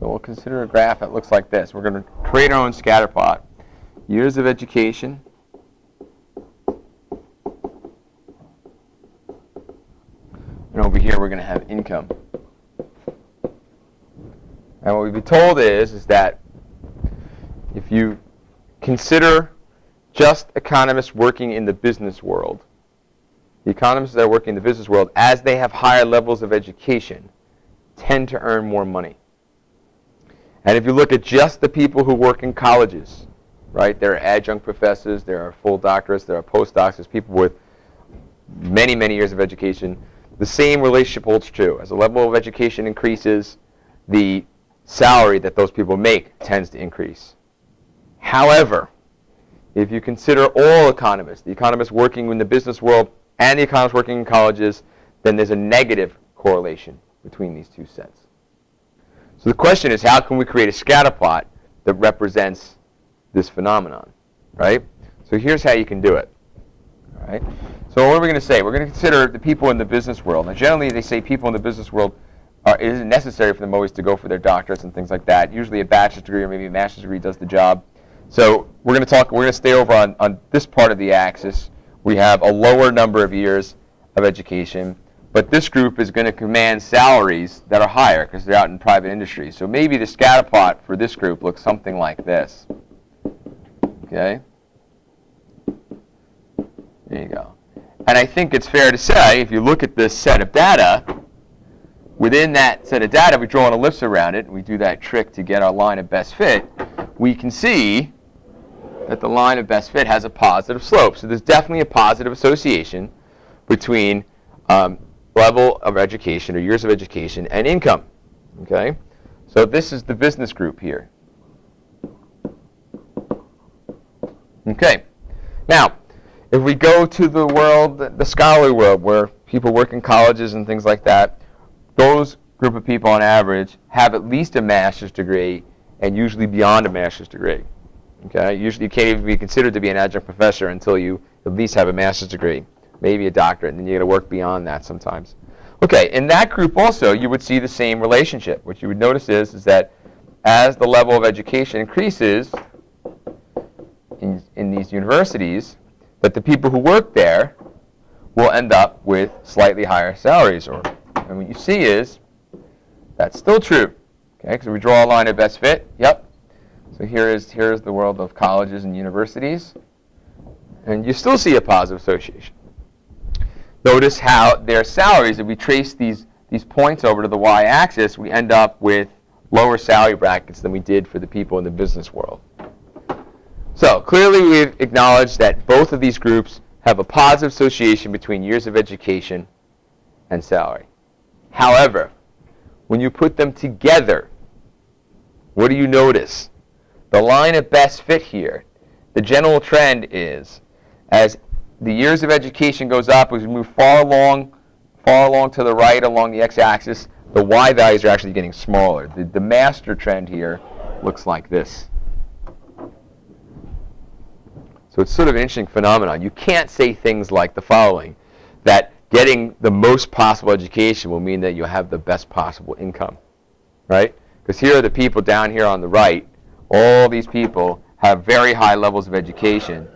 So we'll consider a graph that looks like this. We're going to create our own scatter plot. Years of education. And over here we're going to have income. And what we've been told is that if you consider just economists working in the business world, the economists that are working in the business world, as they have higher levels of education, tend to earn more money. And if you look at just the people who work in colleges, right, there are adjunct professors, there are full doctorates, there are postdocs, there's people with many, many years of education, the same relationship holds true. As the level of education increases, the salary that those people make tends to increase. However, if you consider all economists, the economists working in the business world and the economists working in colleges, then there's a negative correlation between these two sets. So the question is, how can we create a scatter plot that represents this phenomenon, right? So here's how you can do it, all right? So what are we going to say? We're going to consider the people in the business world. Now, generally, they say people in the business world, it isn't necessary for them always to go for their doctorates and things like that. Usually a bachelor's degree or maybe a master's degree does the job. So we're going to stay over on this part of the axis. We have a lower number of years of education, but this group is going to command salaries that are higher because they're out in private industry. So maybe the scatter plot for this group looks something like this. Okay? There you go. And I think it's fair to say, if you look at this set of data, within that set of data, we draw an ellipse around it, and we do that trick to get our line of best fit, we can see that the line of best fit has a positive slope. So there's definitely a positive association between level of education or years of education and income. Okay? So this is the business group here. Okay. Now, if we go to the world, the scholarly world, where people work in colleges and things like that, those group of people on average have at least a master's degree and usually beyond a master's degree. Okay? Usually you can't even be considered to be an adjunct professor until you at least have a master's degree, maybe a doctorate, and then you got to work beyond that sometimes. Okay, in that group also you would see the same relationship. What you would notice is that as the level of education increases in these universities, that the people who work there will end up with slightly higher salaries. And what you see is that's still true. Okay, because we draw a line of best fit. Yep. So here's the world of colleges and universities, and you still see a positive association. Notice how their salaries, if we trace these points over to the y-axis, we end up with lower salary brackets than we did for the people in the business world. So clearly we've acknowledged that both of these groups have a positive association between years of education and salary. However, when you put them together, what do you notice? The line of best fit here, the general trend is, as the years of education goes up, as we move far along to the right along the x-axis, the y values are actually getting smaller. The master trend here looks like this. So it's sort of an interesting phenomenon. You can't say things like the following, that getting the most possible education will mean that you have the best possible income, right? Because here are the people down here on the right. All these people have very high levels of education,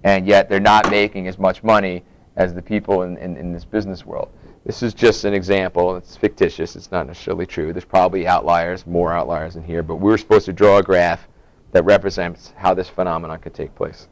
and yet they're not making as much money as the people in this business world. This is just an example. It's fictitious. It's not necessarily true. There's probably outliers, more outliers in here, but we're supposed to draw a graph that represents how this phenomenon could take place.